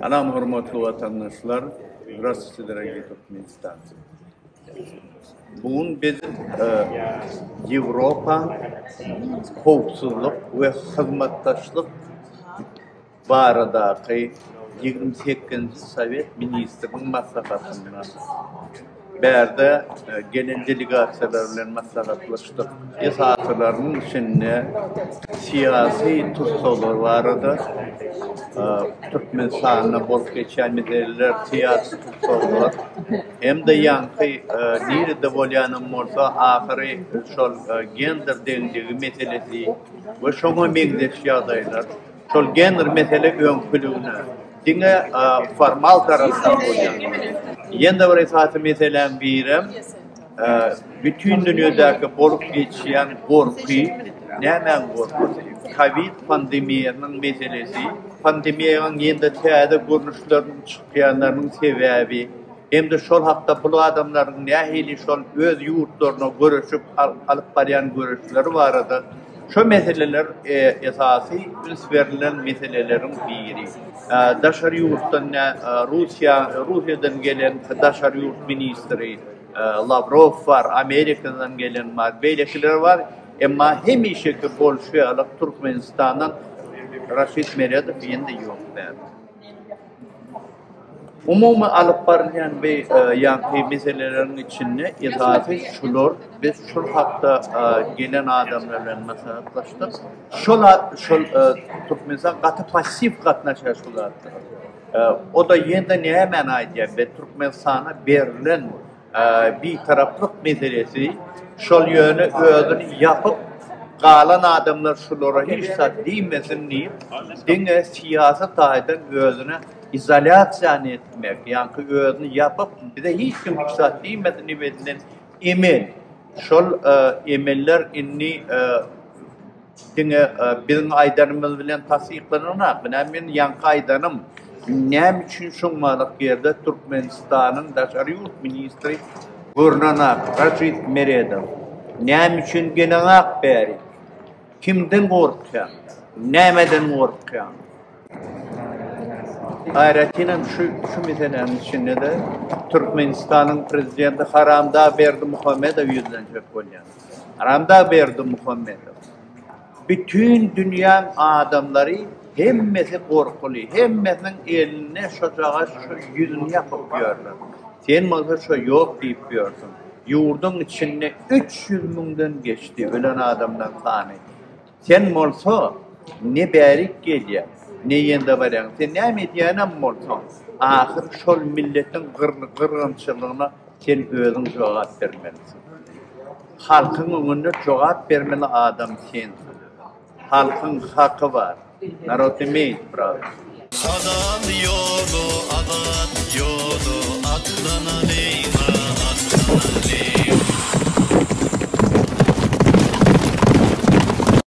Salam hurmatly vatandaşlar, Здравствуйте, Turkmenistan. Bugün biz Avrupa Kovsuzluk ve Hizmetdaşlık baradaki 28. Sovet Ministrinin maslahatını berde gelen delegatsiyalarla maslahatlaştık. Esaslarının içinde siyasi tutsalar vardı. Türkmenistan'a bol geçen meseleler siyasi tutsalar. Hem de yankı nerede volyanım olsa ahiri şol gender dendiği meselesi ve şoma mengdeş yağdaylar. Şol gender mesele önkülüğüne. Dine formal taraftan volyanım. Yanda bir esası meselen birem, bütün dünyadaki bolup geçen korku, nemen korkusu? Covid pandemiyanın meselesi, pandemiyanın yanda teyade görünüşlerinin çıkıyanlarının sebebi, hem de şol hafta bu adamların nehili şol öz yurtlarına görüşüp alıp barayan görüşleri vardı. Şu meseleler esası üns verilen meselelerin biri. Daşarı yurttan Rusya'dan gelen Daşarı yurt ministri Lavrov var, Amerika'dan gelen var, beylekiler var. Ama hemişe ki Bolşevilik Türkmenistan'dan Raşid Meredov yine yok der. Umumi alıp barayan bir yankı meselelerin içinde esası şular, biz şu hafta gelen adamlarla maslahatlaştık. Şol Türkmenistan katı pasif katnaşaşılardı. O da yeniden ne hemen aydiya ve Türkmenistan'a verilen bir taraflık meselesi şol yönü özünü yapıp kalan adamlar şulara hiç değmesin deyip dine siyaset aydan özünü izolasyon etmek, yani özünü yapıp bir de hiç kim hiç değmedin ebedinden emel. Şol emeller inni dine bizim aydanımız bilen tasdiklanana, ben yankı aydanım ne için şunmalık yerde Türkmenistan'ın Daşarı Yurt Ministri Gurnanak, Raşid Meredov. Ne için gelenak beri? Kimden korkuyor? Nemeden korkuyor? Ayrıca şu meselenin içinde de Türkmenistan'ın prezidenti Haramda Berdi Muhammedov yüzlenecek oluyor. Haramda Berdi Muhammedov. Bütün dünyanın adamları hemmesi korkulu, hemmesinin eline şocağa şu yüzünü yapıp görürler. Sen malka şu yok deyip gördün. Yurdun içinde 300 binden geçti ölen adamdan tane. Sen malsa ne berik geliyor, ne yende varan. Sen ne medyanam malsa. Ahir şol milletin kırgınçılığına sen özün cevap vermelisin. Halkın önünde cevap vermeli adam sensin. Halkın hakkı var. Narod demeyiz, bravo. Adam yolu, adat yolu, aklına ne